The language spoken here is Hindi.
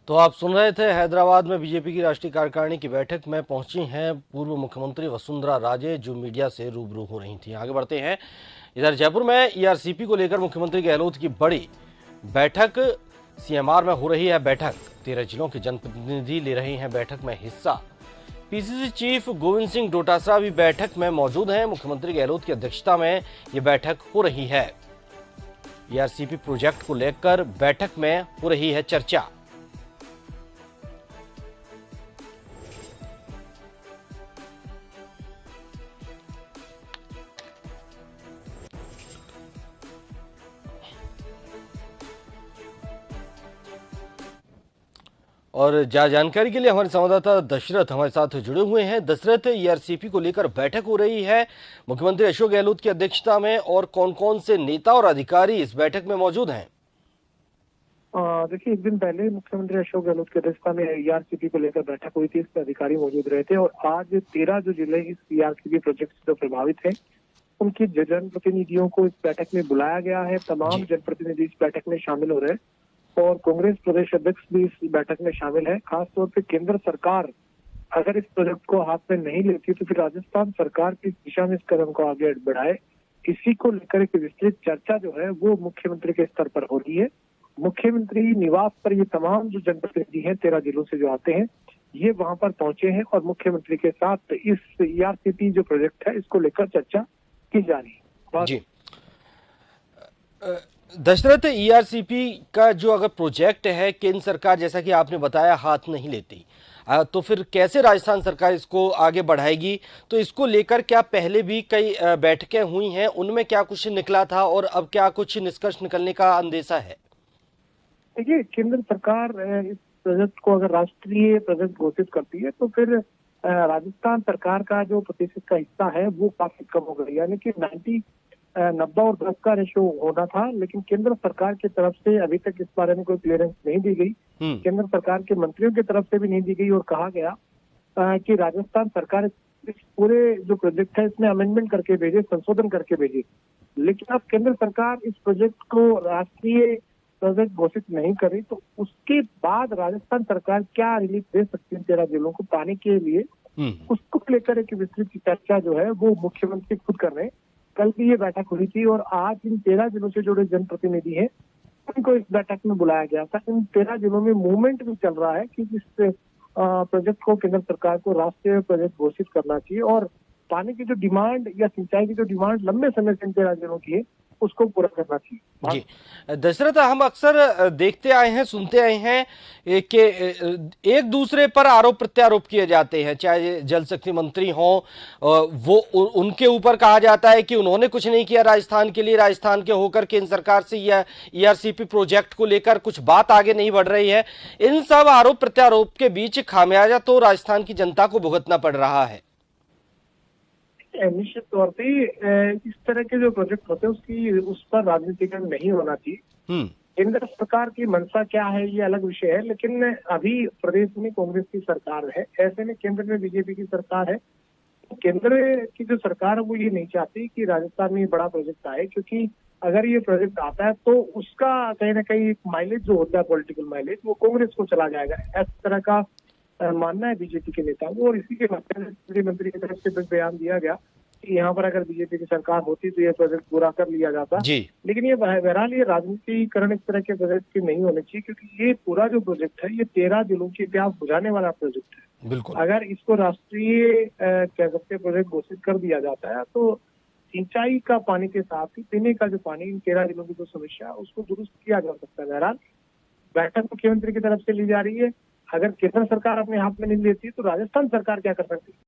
तो आप सुन रहे थे, हैदराबाद में बीजेपी की राष्ट्रीय कार्यकारिणी की बैठक में पहुंची हैं पूर्व मुख्यमंत्री वसुंधरा राजे, जो मीडिया से रूबरू हो रही थी। आगे बढ़ते हैं। इधर जयपुर में ईआरसीपी को लेकर मुख्यमंत्री गहलोत की बड़ी बैठक सीएमआर में हो रही है। बैठक 13 जिलों के जनप्रतिनिधि ले रहे हैं बैठक में हिस्सा। पीसीसी चीफ गोविंद सिंह डोटासरा भी बैठक में मौजूद हैं। मुख्यमंत्री गहलोत की अध्यक्षता में ये बैठक हो रही है। ईआरसीपी प्रोजेक्ट को लेकर बैठक में हो रही है चर्चा। और जानकारी के लिए हमारे संवाददाता दशरथ हमारे साथ जुड़े हुए हैं। दशरथ, ईआरसीपी को लेकर बैठक हो रही है मुख्यमंत्री अशोक गहलोत की अध्यक्षता में, और कौन कौन से नेता और अधिकारी इस बैठक में मौजूद हैं? देखिए, एक दिन पहले मुख्यमंत्री अशोक गहलोत की अध्यक्षता में ईआरसीपी को लेकर बैठक हुई थी। इसमें अधिकारी मौजूद रहे थे और आज 13 जो जिले इस ईआरसीपी प्रोजेक्ट से प्रभावित हैं, उनके जनप्रतिनिधियों को इस बैठक में बुलाया गया है। तमाम जनप्रतिनिधि इस बैठक में शामिल हो रहे हैं और कांग्रेस प्रदेश अध्यक्ष भी इस बैठक में शामिल है। खासतौर पर केंद्र सरकार अगर इस प्रोजेक्ट को हाथ में नहीं लेती तो फिर राजस्थान सरकार किस दिशा में इस कदम को आगे बढ़ाए, इसी को लेकर एक विस्तृत चर्चा जो है वो मुख्यमंत्री के स्तर पर हो रही है। मुख्यमंत्री निवास पर ये तमाम जो जनप्रतिनिधि हैं 13 जिलों से जो आते हैं, ये वहां पर पहुंचे हैं और मुख्यमंत्री के साथ इस ईआरसीपी जो प्रोजेक्ट है इसको लेकर चर्चा की जा रही है। जी दशरथ, ईआरसीपी का जो अगर प्रोजेक्ट है, केंद्र सरकार जैसा कि आपने बताया हाथ नहीं लेती, तो फिर कैसे राजस्थान सरकार इसको आगे बढ़ाएगी? तो इसको लेकर क्या पहले भी कई बैठकें हुई हैं, उनमें क्या कुछ निकला था और अब क्या कुछ निष्कर्ष निकलने का अंदेशा है? देखिए, केंद्र सरकार इस प्रोजेक्ट को अगर राष्ट्रीय प्रोजेक्ट घोषित करती है तो फिर राजस्थान सरकार का जो प्रतिशत का हिस्सा है वो काफी कम हो गया, यानी कि 90 और 10 का रेशो होना था। लेकिन केंद्र सरकार की तरफ से अभी तक इस बारे में कोई क्लियरेंस नहीं दी गई। केंद्र सरकार के मंत्रियों की तरफ से भी नहीं दी गई और कहा गया कि राजस्थान सरकार इस पूरे जो प्रोजेक्ट है इसमें अमेंडमेंट करके भेजे, संशोधन करके भेजे। लेकिन अब केंद्र सरकार इस प्रोजेक्ट को राष्ट्रीय प्रोजेक्ट घोषित नहीं करी तो उसके बाद राजस्थान सरकार क्या रिलीफ दे सकती है 13 जिलों को पाने के लिए, उसको लेकर एक विस्तृत चर्चा जो है वो मुख्यमंत्री खुद कर रहे हैं। कल भी ये बैठक हुई थी और आज इन 13 जिलों से जुड़े जनप्रतिनिधि हैं उनको इस बैठक में बुलाया गया था। इन 13 जिलों में मूवमेंट भी चल रहा है कि इस प्रोजेक्ट को केंद्र सरकार को राष्ट्रीय प्रोजेक्ट घोषित करना चाहिए और पानी की जो डिमांड या सिंचाई की जो डिमांड लंबे समय से इन 13 जिलों की है उसको पूरा करना चाहिए। जी दशरथ, हम अक्सर देखते आए हैं, सुनते आए हैं कि एक दूसरे पर आरोप प्रत्यारोप किए जाते हैं, चाहे जल शक्ति मंत्री हों, वो उनके ऊपर कहा जाता है कि उन्होंने कुछ नहीं किया राजस्थान के लिए, राजस्थान के होकर केंद्र सरकार से या ईआरसीपी प्रोजेक्ट को लेकर कुछ बात आगे नहीं बढ़ रही है। इन सब आरोप प्रत्यारोप के बीच खामियाजा तो राजस्थान की जनता को भुगतना पड़ रहा है। निश्चित तौर पे इस तरह के जो प्रोजेक्ट होते हैं उस पर राजनीतिकरण नहीं होना चाहिए। केंद्र सरकार की मंशा क्या है ये अलग विषय है, लेकिन अभी प्रदेश में कांग्रेस की सरकार है, ऐसे में केंद्र में बीजेपी की सरकार है। केंद्र की जो सरकार है वो ये नहीं चाहती कि राजस्थान में बड़ा प्रोजेक्ट आए, क्योंकि अगर ये प्रोजेक्ट आता है तो उसका कहीं ना कहीं माइलेज जो होता है, पॉलिटिकल माइलेज, वो कांग्रेस को चला जाएगा। इस तरह का मानना है बीजेपी के नेताओं को और इसी के माध्यम से मंत्री की तरफ से बयान दिया गया कि यहाँ पर अगर बीजेपी की सरकार होती तो ये प्रोजेक्ट पूरा कर लिया जाता। लेकिन ये बहरहाल ये राजनीतिकरण इस तरह के प्रोजेक्ट की नहीं होने चाहिए, क्योंकि ये पूरा जो प्रोजेक्ट है ये 13 जिलों की प्यास बुझाने वाला प्रोजेक्ट है। बिल्कुल। अगर इसको राष्ट्रीय कह सकते प्रोजेक्ट घोषित कर दिया जाता है तो सिंचाई का पानी के साथ ही पीने का जो पानी इन 13 जिलों की जो समस्या है उसको दुरुस्त किया जा सकता है। बहरहाल बैठक मुख्यमंत्री की तरफ से ली जा रही है। अगर केंद्र सरकार अपने हाथ में नहीं लेती तो राजस्थान सरकार क्या कर सकती है?